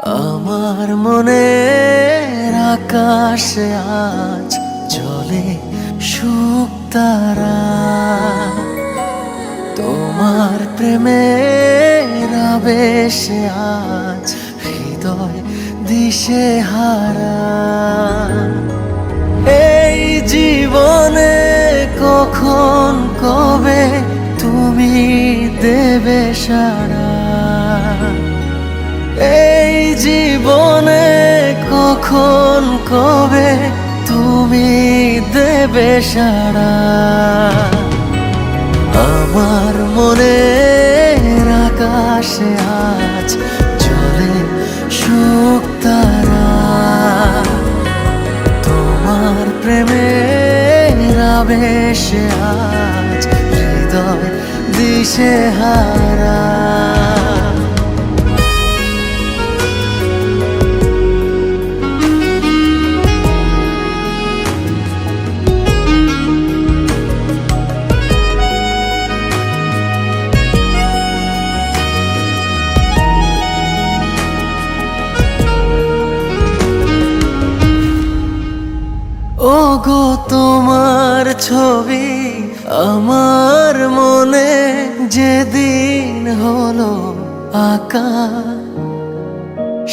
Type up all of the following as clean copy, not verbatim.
আমার মনের আকাশে আজ জ্বলে শুকতারা, তোমার প্রেমের আবেশে আজ হৃদয় দিশে হারা। এই জীবনে কখন কবে তুমি দেবে সাড়া, এই জীবনে কখন কবে তুমি দেবে সাড়া। আমার মনের আকাশে আজ জ্বলে শুকতারা, তোমার প্রেমের আবেশে আজ হৃদয় দিশে হারা। ওগো তোমার ছবি আমার মনে যেদিন হলো আঁকা,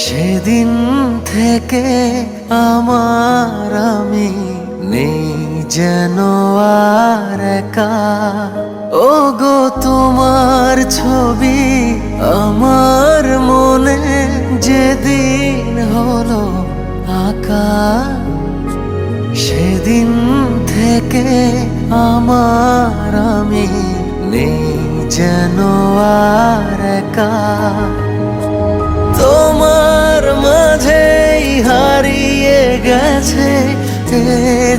সেদিন থেকে আমার আমি নেই যেন আর একা। ওগো তোমার ছবি আমার মনে যেদিন হলো আঁকা, সেদিন থেকে আমার আমি নেই যেন আর একা। তোমার মাঝেই হারিয়ে গেছে এ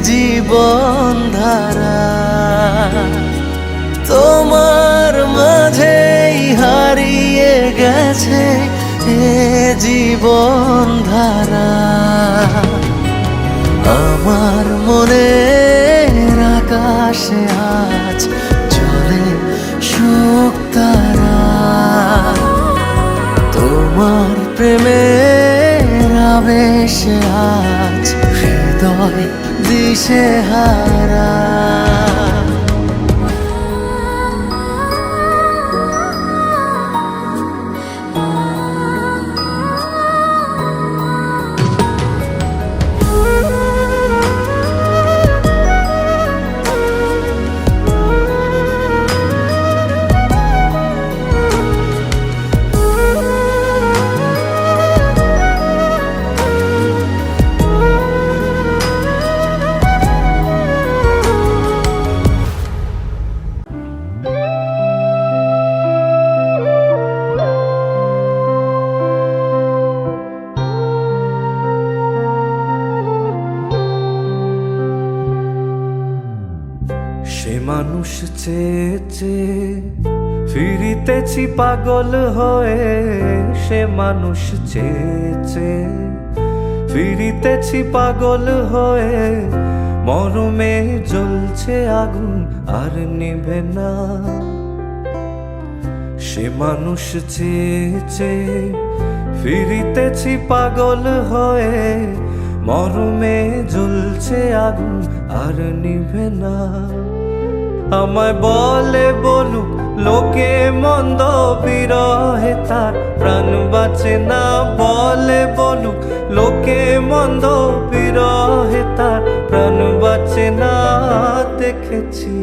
জীবন ধারা, তোমার মাঝেই হারিয়ে গেছে এ জীবন ধারা। আমার মনের আকাশে আজ জ্বলে শুকতারা, তোমার প্রেমের আবেশে আজ হৃদয় দিশে হারা। সে মানুষ চেয়ে চেয়ে ফিরিতেছি পাগল হয়ে, সে মানুষ চেয়ে চেয়ে ফিরিতেছি পাগল হয়ে। মরমে জ্বলছে আগুন আর নিভে না, সে মানুষ চেয়ে চেয়ে ফিরিতেছি পাগল হয়ে। মরমে জ্বলছে আগুন আর নিভে না। আমায় বলে বলুক লোকে মন্দ, বিরহে তার প্রাণ বাঁচে না। বলে বলুক লোকে মন্দ, বিরহে তার প্রাণ বাঁচে না। দেখেছি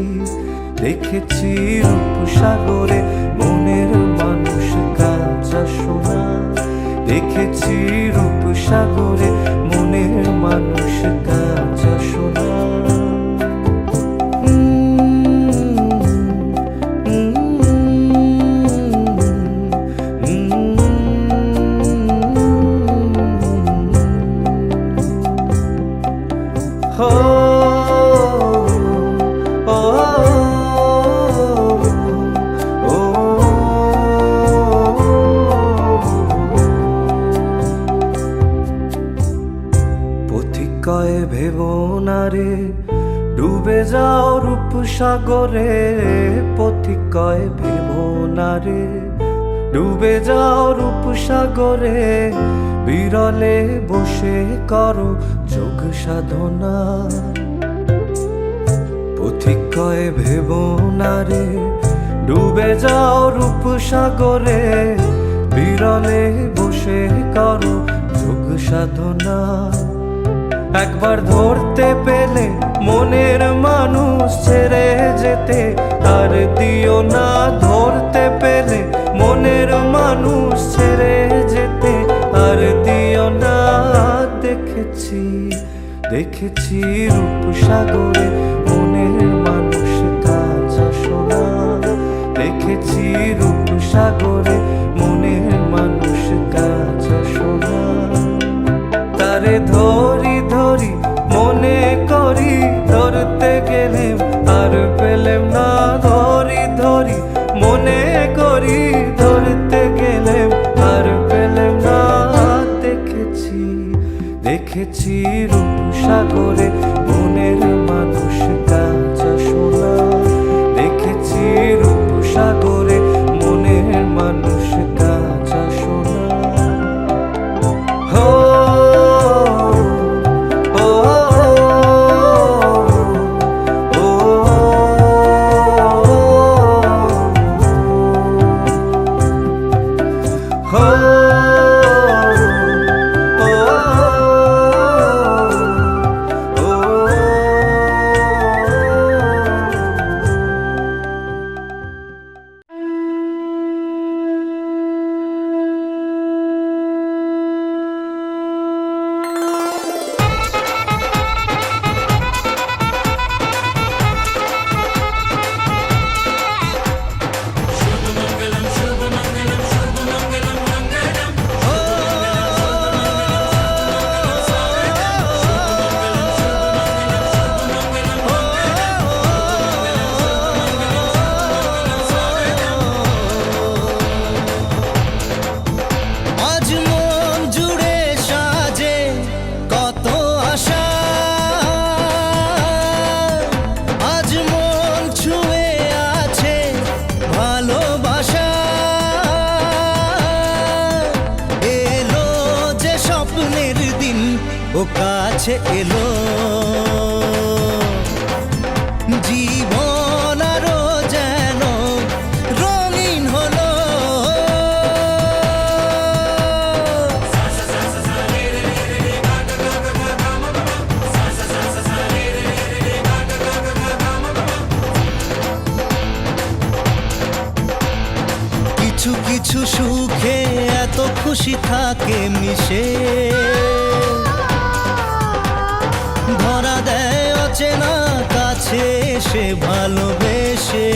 দেখেছি রূপসাগরে মনের মানুষ কাঁচা সোনা, দেখেছি রূপসাগরে মনের মানুষ কাঁচা সোনা। পথিকয়ে ভেবো না রে ডুবে যাও রূপসাগরে, পথিকয়ে ভেবো না রে ডুবে যাও রূপসাগরে। বিরলে বসে করো যোগ সাধনা। পথিক কয় ভেব না রে ডুবে যাও রূপ সাগরে, বিরলে বসে করো যোগ সাধনা। একবার ধরতে পেলে মনের মানুষ ছেড়ে যেতে আর দিও না, ধরতে পেলে মনের মানুষ ছেড়ে যেতে আর দিও না। দেখেছি দেখেছি রূপ সাগরে মনের মানুষ কাজ শোনা, দেখেছি রূপ সাগরে মনের মানুষ কাজ শোনা। তারে ধরি ধরি মনে করি ধরতে গেলেম আর পেলেম না, ধরি ধরি মনে করি ধরতে গেলেম আর পেলেম না। দেখেছি দেখেছি রূপ সাগরে মনের মানুষ কাজ শোনা, দেখেছি রূপ সাগরে মনের মানুষ কাজ শোনা। হো ও কাছে এলো জীবন আরো যেন রঙিন হলো। কিছু কিছু সুখে এত খুশি থাকে মিশে, ধরা দেয় অচেনা কাছে সে ভালোবেসে।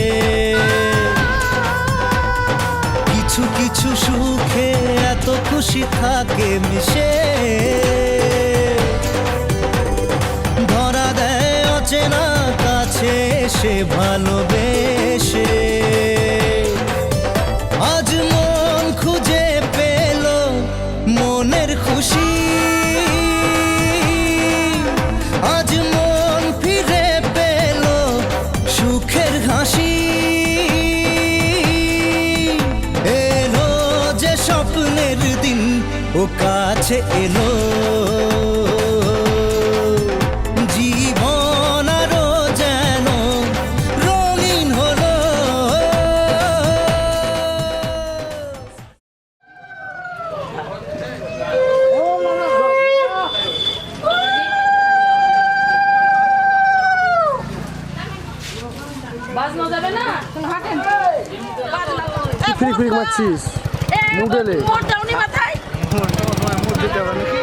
কিছু কিছু সুখে এত খুশি থাকে মিশে, ধরা দেয় অচেনা কাছে সে ভালোবেসে। আজ মন খুঁজে পেল মনের খুশি, আজ মন ফিরে পেল সুখের হাসি। এলো যে স্বপ্নের দিন ও কাছে এলো, জীবন আরো যেন রঙিন হলো। বাজনা যাবে না হাঁটেন ফ্রি ফ্রি মারছিস মুডেলে মোট দাউনি মাথায় মুড দিতে হবে নাকি?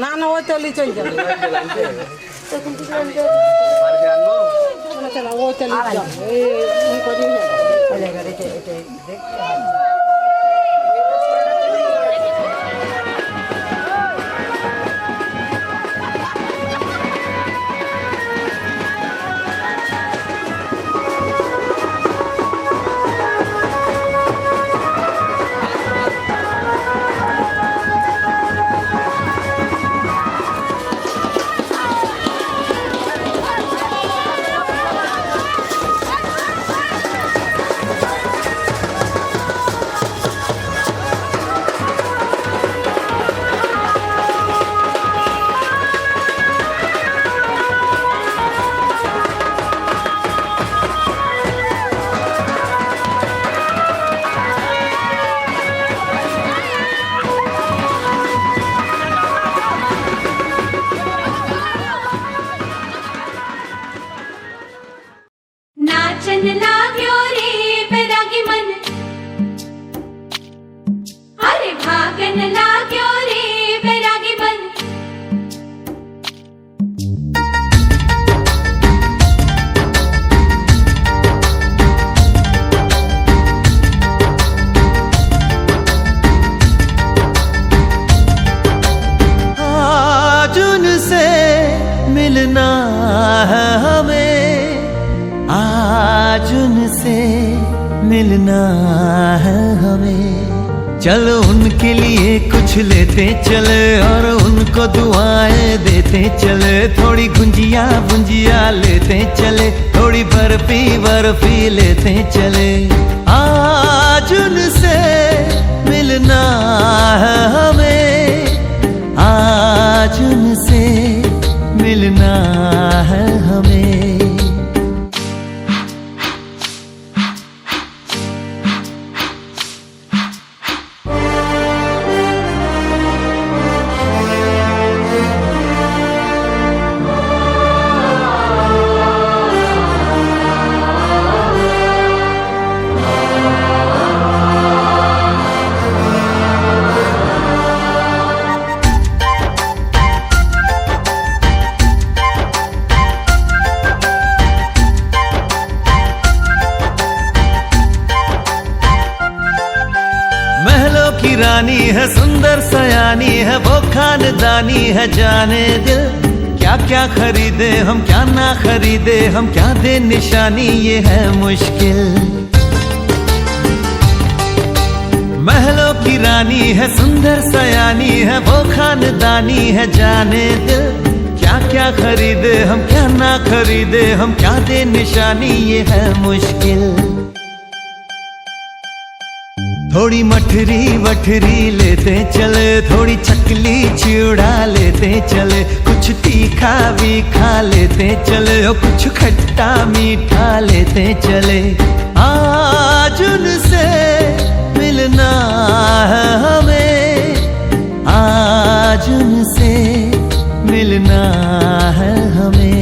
না না ওই তলি চল যাবে ওই তলি नाचन लाग्यो रे बैरागी मन अरे भागन लाग्यो रे बैरागी मन आज उनसे मिलना है हमें, आज उनसे मिलना है हमें। चलो उनके लिए कुछ लेते चले और उनको दुआएं देते चले। थोड़ी गुंजिया गुंजिया लेते चले, थोड़ी बर्फी बर्फी लेते चले। आज उनसे मिलना है हमें, आज उनसे मिलना है हमें। महलों की रानी है, सुंदर सयानी है, वो खानदानी है जाने दिल। क्या क्या खरीदे हम, क्या ना खरीदे हम, क्या दे निशानी, ये है मुश्किल। महलों की रानी है, सुंदर सयानी है, वो खानदानी है जाने दिल। क्या क्या खरीदे हम, क्या ना खरीदे हम, क्या दे निशानी, ये है मुश्किल। थोड़ी मठरी वठरी लेते चले, थोड़ी चकली चिड़ा लेते चले। कुछ तीखा भी खा लेते चले और कुछ खट्टा मीठा लेते चले। आज उनसे मिलना है हमें, आज उनसे मिलना है हमें।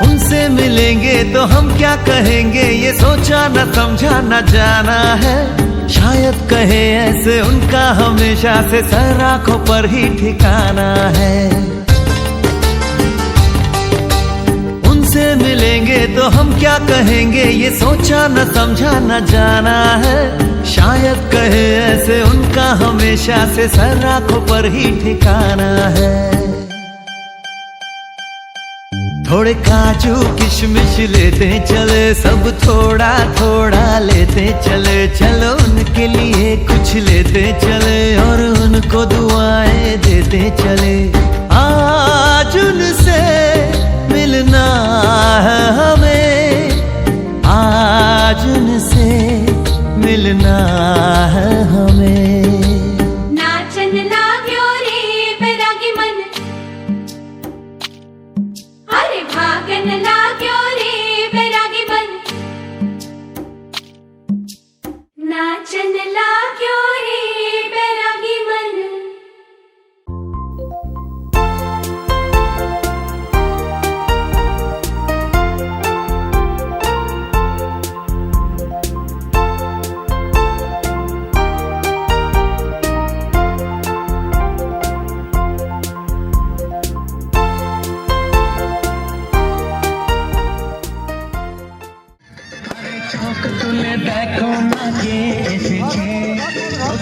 उनसे मिलेंगे तो हम क्या कहेंगे, ये सोचा न समझा न जाना है। शायद कहे ऐसे उनका हमेशा से सर आंखों पर ही ठिकाना है। उनसे मिलेंगे तो हम क्या कहेंगे, ये सोचा न समझा न जाना है। शायद कहे ऐसे उनका हमेशा से सर आंखों पर ही ठिकाना है। थोड़े काजू किशमिश लेते चले, सब थोड़ा थोड़ा लेते चले। चलो उनके लिए कुछ लेते चले और उनको दुआएं देते चले। आज उनसे मिलना है हमें, आज उनसे मिलना है हमें। नाचन लाग्यो रे बैरागी मन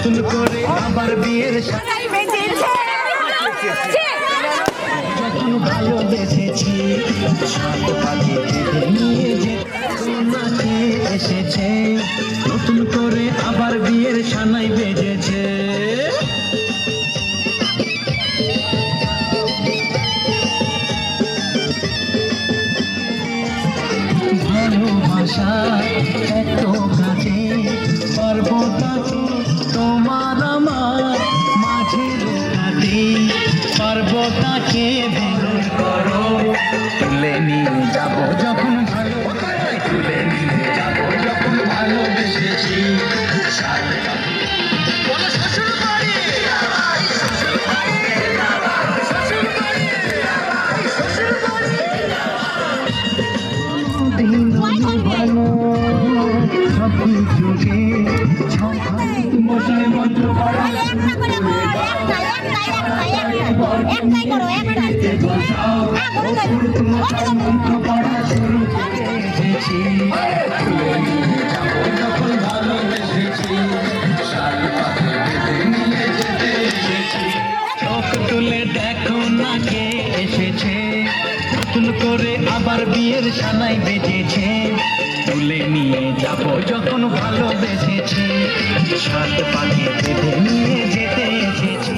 নতুন করে আবার বিয়ের যখন ভালোবেসেছি সাত পাখি বেঁধে নিয়ে যেতে এসেছে নতুন করে আবার বিয়ের সানাই বেজেছে ভালোবাসা এত কাছে পর্বতাকে তোমার আমার মাঝে লুকাতে পর্বতাকে বের করো তুলে নিয়ে যাব যখন ভালো তুলে নিয়ে যাব যখন ভালোবেসেছি বলো শ্বশুর বাড়ি শ্বশুর বাড়ি শ্বশুর বাড়ি শ্বশুর বাড়ি ভালো সব কিছুকে মশাই মন্ত্র পড়া মন্ত্র পড়া শুরু করে এসেছি যখন ভালোবেসেছি চোখ তুলে দেখো না কে এসেছে নতুন করে আবার বিয়ের সানাই বেজেছে তুলে নিয়ে যাব যখন ভালোবেসেছি সাত পাখি বেঁধে নিয়ে যেতে এসেছি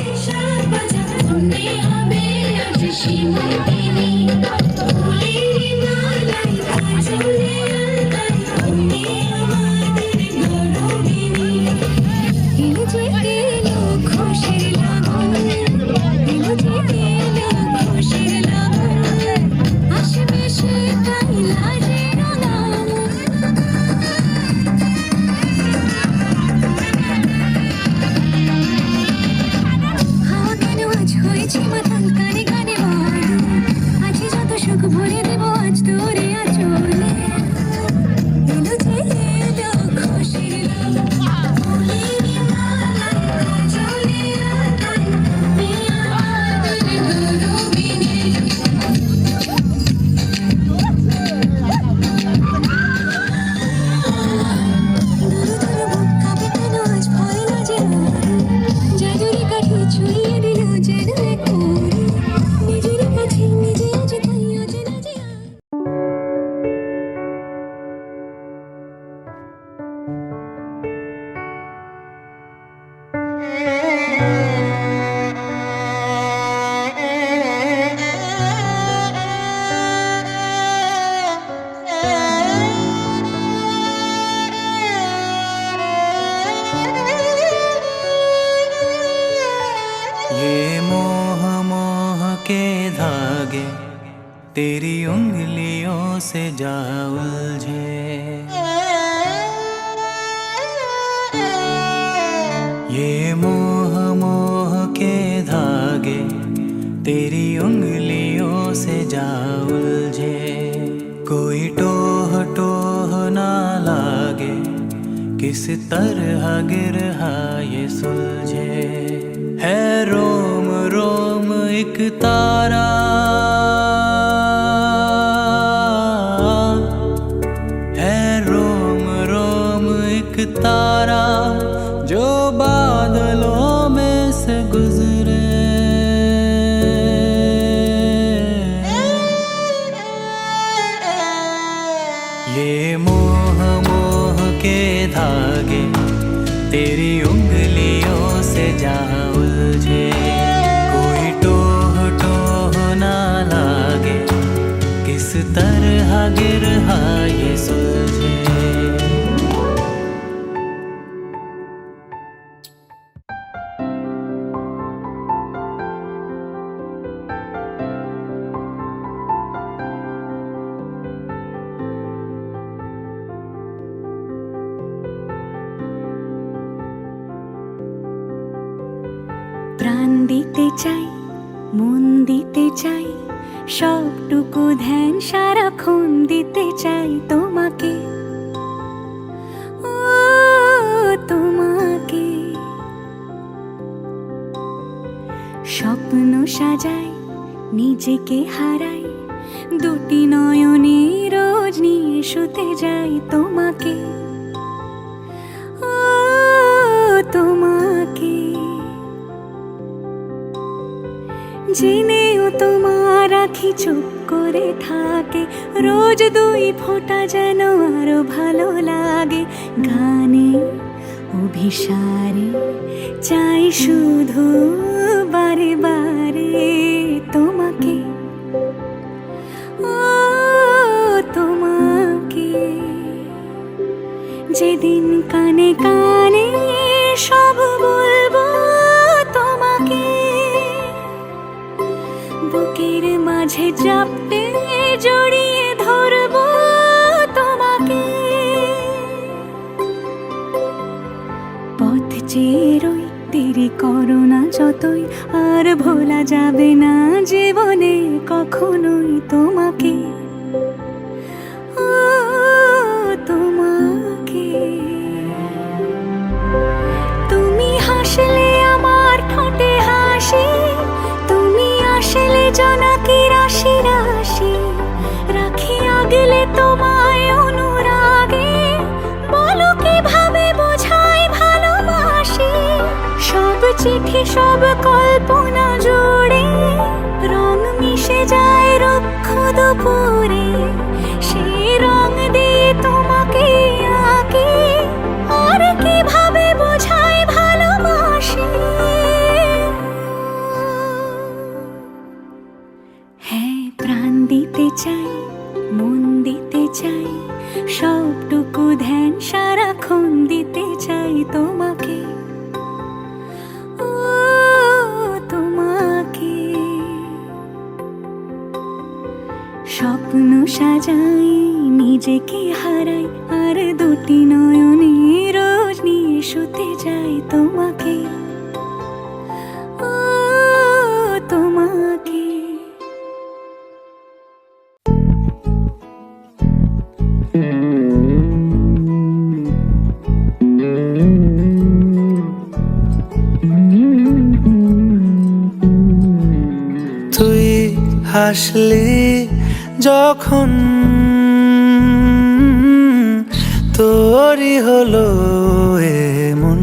तेरी उंगलियों से जा उलझे ये मोह मोह के धागे तेरी उंगलियों से जा उलझे कोई टोह टोह ना लागे किस तरह गिरहा ये सुलझे है रोम रोम एक तारा तारा जो बादलों में से गुजरे ये मोह मोह के धागे तेरी उंगलियों से जा उलझे कोई टोह टोह ना लागे किस तरह गिरहा ये सुलझे প্রাণ দিতে চাই মন দিতে চাই সবটুকু ধ্যান সারাক্ষণ দিতে চাই তোমাকে ও তোমাকে স্বপ্ন সাজাই নিজেকে হারাই দুটি নয়নে রোজ নিয়ে শুতে যাই তোমাকে ও তোমাকে জেনেও তোমার আখি চুপ করে থাকে, রোজ দুই ফোঁটা যেন আরো ভালো লাগে। গানে অভিসারে চাই শুধু বারে বারে তোমাকে, ও তোমাকে। যেদিন কানে কানে সব বলবো তোমাকে, বুকের মাঝে চাপতে জড়িয়ে ধরবো তোমাকে। পথ চেয়ে রই, দেরি করো না যতই, আর ভোলা যাবে না জীবনে কখনোই তোমাকে, ও তোমাকে। তুমি হাসলে আমার ঠোঁটে হাসি, তুমি আসলে জোনাকি রাশি রাশি, রাখি আগলে তোমায় অনুরাগে, বলো কিভাবে বোঝাই ভালোবাসি। সব চিঠি সব কল্পনা জুড়ে রং মিশে যায় রুক্ষ দুপুরে, সেই রং দিয়ে তোমাকে আঁকি, আর কিভাবে বোঝাই ভালোবাসি। হ্যাঁ, প্রাণ দিতে চাই, মন দিতে চাই, সবটুকু ধ্যান সারাক্ষণ দিতে চাই তোমাকে, ও তোমাকে। স্বপ্ন সাজাই, নিজেকে হারাই, আর দুটি নয়নে রোজ নিয়ে শুতে যাই তোমাকে, ও তোমাকে। তুই হাসলি যখন তোরই হলো এমন,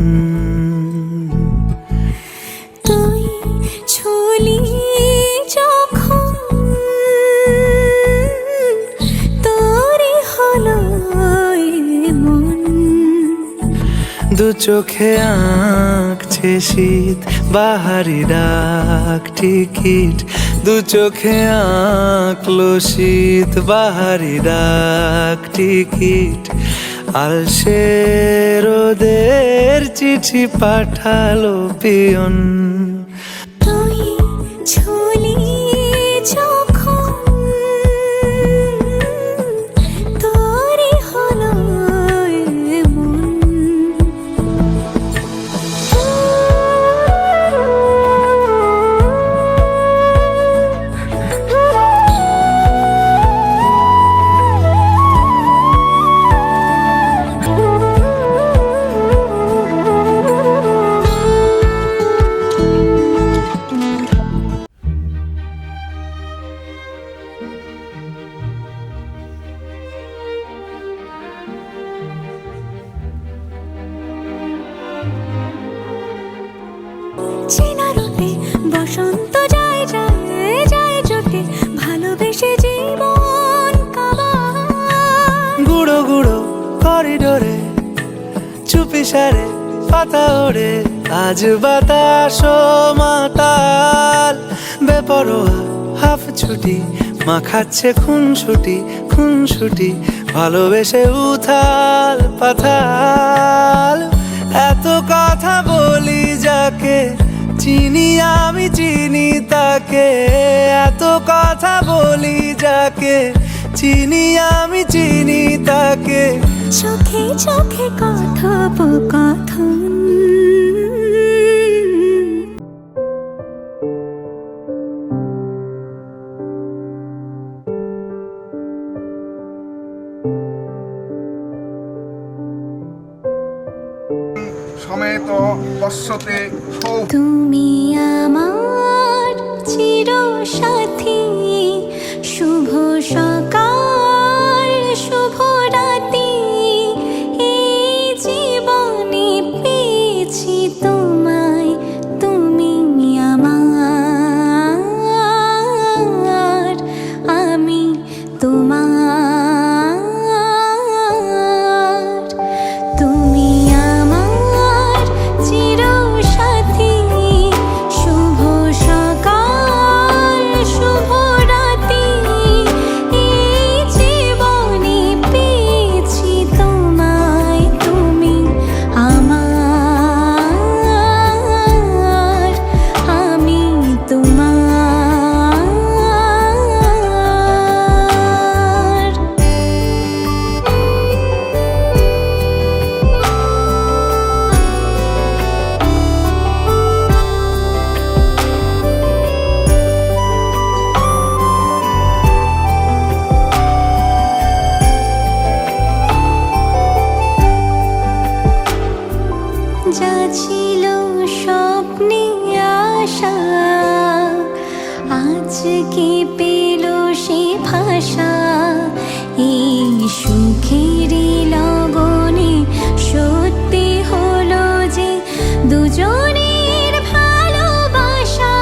তুই ছুলি যখন তোরই হলো মন। দু চোখে আঁকছে শীত বাহারি ডাক টিকিট, দু চোখে আঁকলো শীত বাহারি ডাক টিকিট। আলসে রোদের চিঠি পাঠালো পিয়ন, তুই ছুলি যখন তোরই হলো মন। চেনা রূপে বসন্ত যায় যায় যায় জোটে, ভালোবেসে জীবন কাবায়। গুঁড়ো গুঁড়ো করিডোরে চুপি সারে পাতা ওড়ে, আজ বাতাস মাতাল বেপরোয়া হাফ ছুটি, মাখাচ্ছে খুনসুটি খুনসুটি, ভালোবেসে উথাল পাথাল। এত কথা বলি যাকে চিনি আমি চিনি তাকে, এত কথা বলি যাকে চিনি আমি চিনি তাকে। চোখে চোখে কথোপকথন, সমেত পশ্যতে তুমি আমার চিরসাথী। শুভ সকাল শুভ রাতি, এই জীবনে পেয়েছি তোমায়, তুমি আমার। কি পেল সে ভাষা এই সুখেরই লগনে সত্যি হলো যে দুজনের ভালোবাসা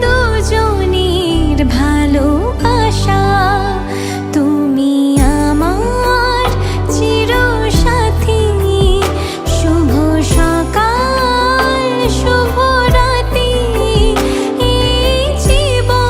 দুজনের ভালোবাসা তুমি আমার চিরসাথী শুভ সকাল শুভ রাতি এই জীবন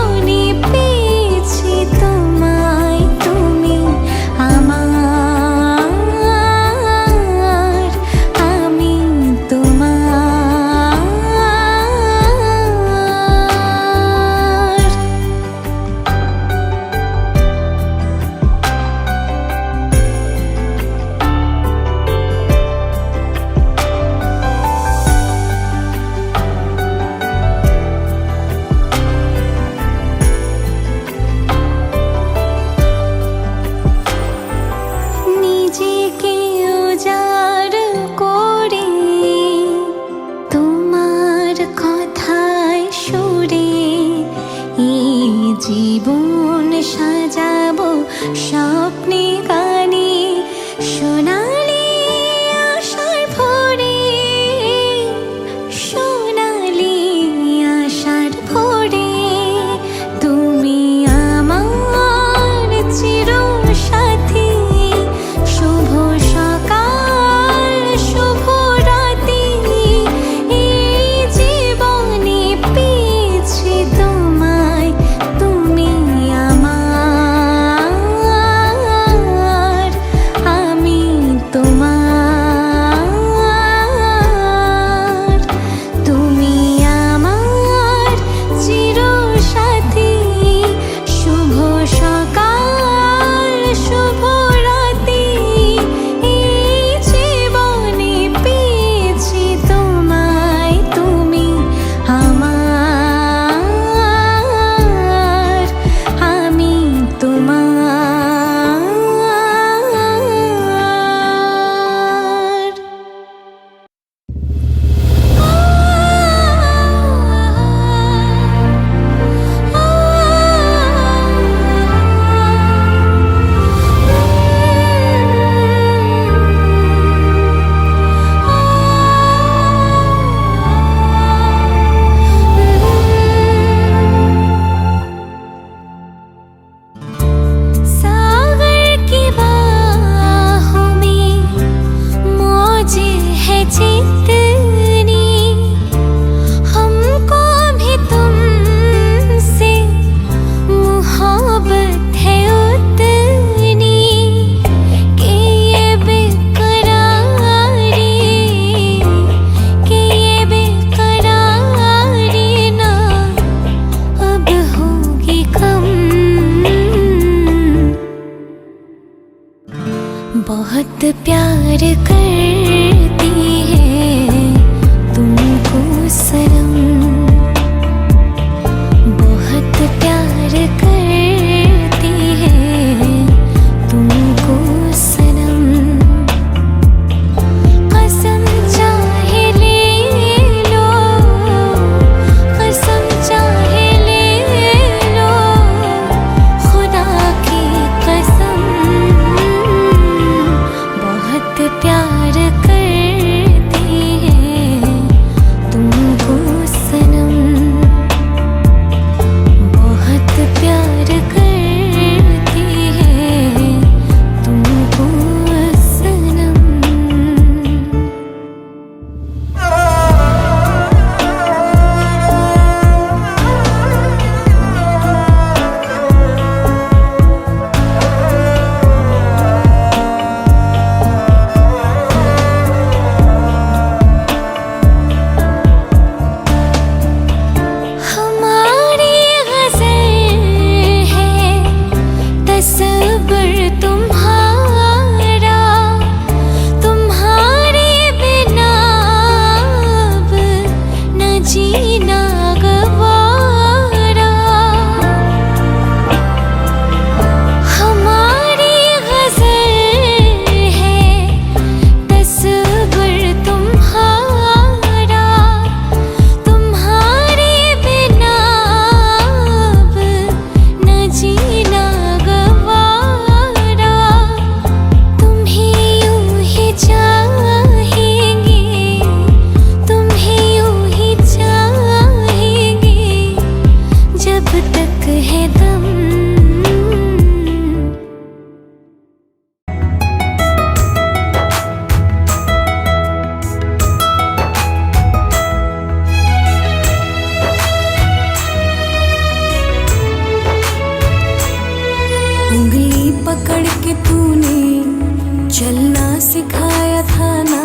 के तूने चलना सिखाया था ना,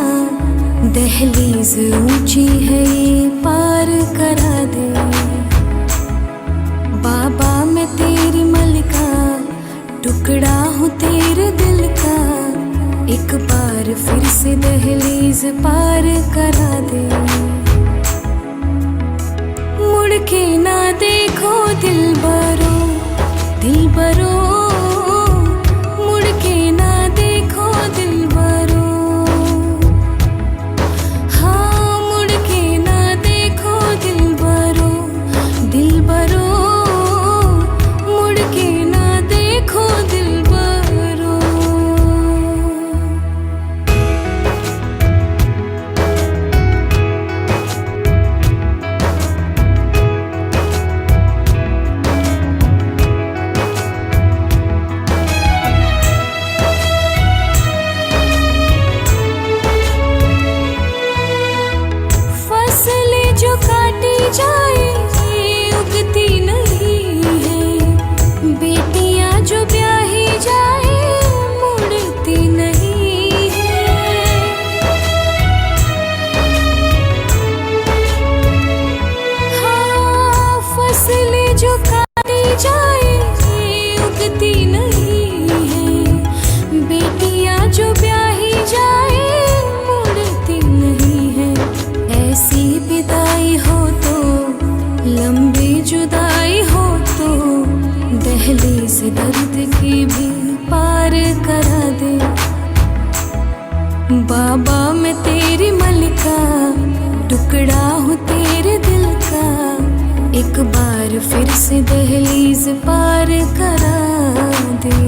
दहलीज ऊंची है ये पार करा दे। बाबा मैं तेरी मलिका, टुकड़ा हूँ तेरे दिल का, एक बार फिर से दहलीज पार करा दे। मुड़ के ना देखो दिलबरो, दिलबरो, मुड़ के ना देखो दिलबरो। हाँ मुड़ के ना देखो दिलबरो, दिलबरो, मुड़ के ना देखो दिलबरो। फसलें जो काटी जाए उगती नहीं है, बेटियां जो ब्याही जाए मुड़ती नहीं है। हाँ फसलें जो काटी जाए उगती नहीं है, बेटियां जो ब्याही जाए मुड़ती नहीं है। ऐसी विदाई हो तो, लंबी जुदाई हो तो, दहलीज दर्द की भी पार करा दे। बाबा मैं तेरी मलिका, टुकड़ा हूँ तेरे दिल का, एक बार फिर से दहलीज पार करा दे।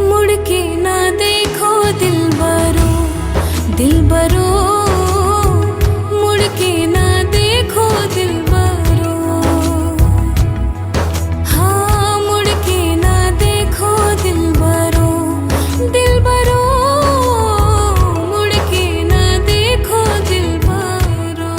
मुड़ के ना देखो दिलबरो, दिलबरो, मुड़ के ना देखो दिलबरो। हाँ मुड़ के ना देखो दिलबरो, दिलबरो, मुड़ के ना देखो दिलबरो।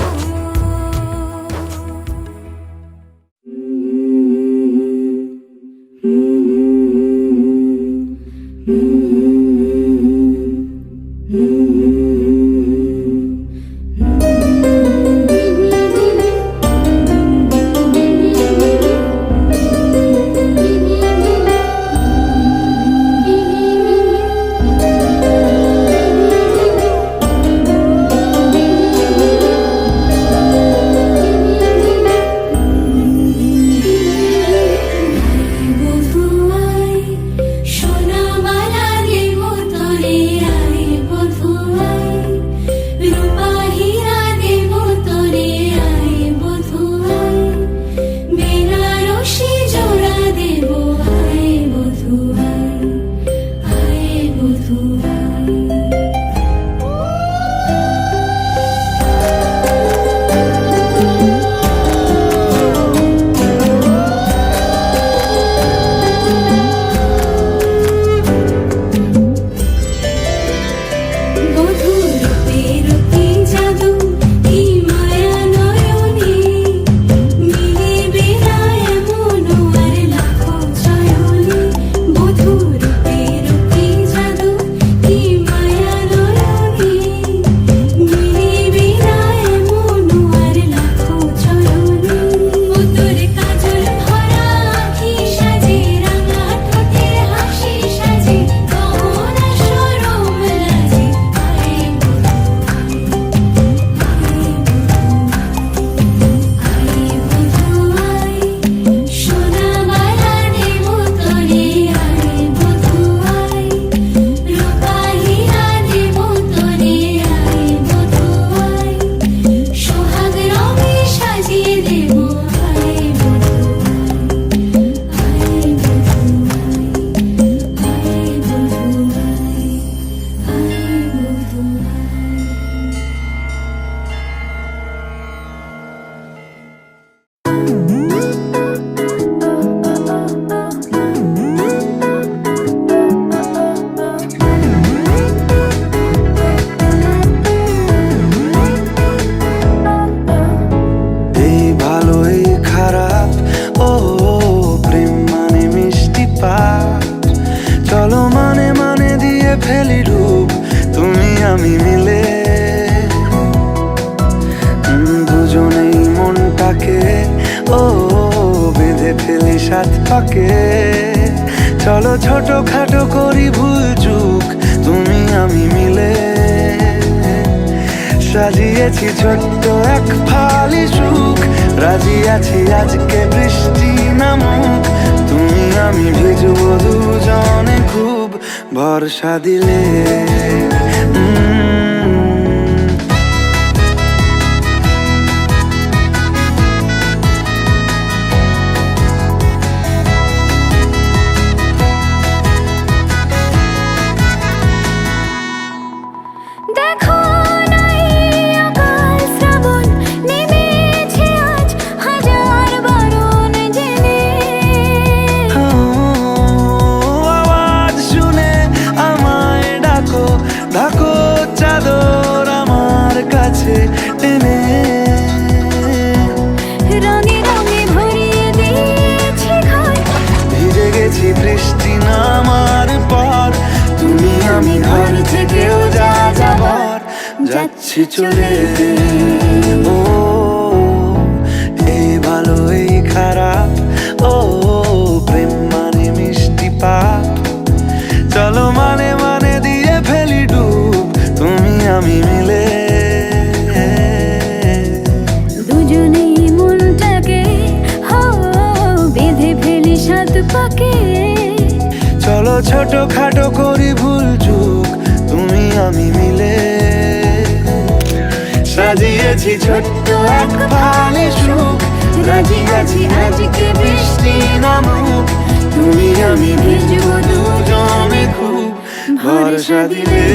সাজিয়েছি ছোট্ট এক ফালি সুখ, রাজি আছি আজকে বৃষ্টি নামুক, তুমি আমি ভিজবো দুজনে খুব ভরসা দিলে। দেখো না এই অকাল শ্রাবণ, নেমেছে আজ হাজার বারণ জেনে। আওয়াজ শুনে আমায় ডাকো, ডাকো চাদর আমার কাছে টেনে। রঙে রঙে ভরিয়ে দিয়েছি ঘর, ভিজে গেছি বৃষ্টি নামার পর, তুমি আমি ঘর থেকেও যা যাবার যাচ্ছি চলে। ও এই ভালো এই খারাপ, ও প্রেম মানে মিষ্টি পাপ, চলো মানে মানে দিয়ে ফেলি ডুব তুমি আমি মিলে। দুজনেই মনটাকে বেঁধে ফেলি সাত পাকে। চলো ছোট খাটো করি ভুল চুক তুমি আমি মিলে। সাজিয়েছি ছোট্ট এক ফালি সুখ, রাজি আছি আজকে বৃষ্টি নামুক, তুমি আমি ভিজবো দুজনে খুব ভরসা দিলে।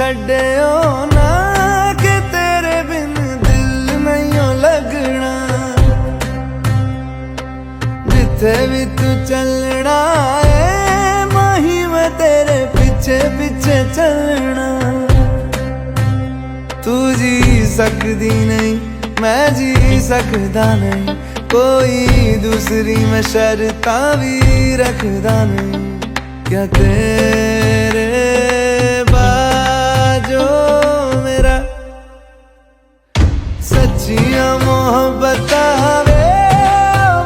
छड्डियो ना कि तेरे बिन दिल नहीं लगना जिथे भी तू चलना है माही मैं तेरे पीछे पीछे चलना तू जी सकदी नहीं मैं जी सकदा नहीं कोई दूसरी मैं शर्तां भी रखदा नहीं क्या तेरे बाजो मेरा सच्चियां मोहब्बत वे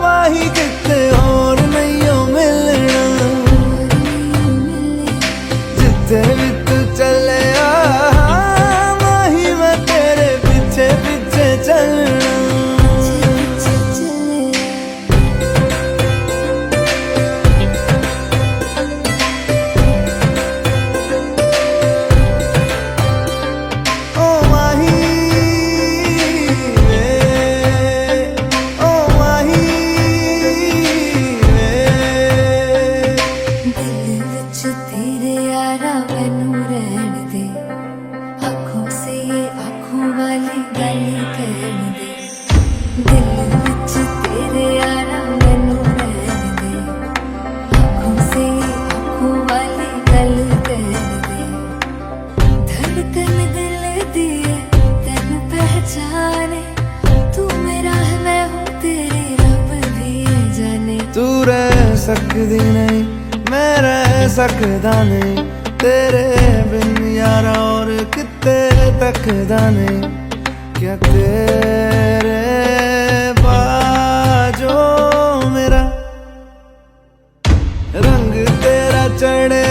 माही किते और नहीं हो मिलना जिथे भी तू चले माही मैं तेरे पीछे पीछे चलना तू रह सकदी नहीं मैं रह सकदा नहीं तेरे बिन यारा और किते तकदा नहीं क्या तेरे बाजो मेरा रंग तेरा चढ़े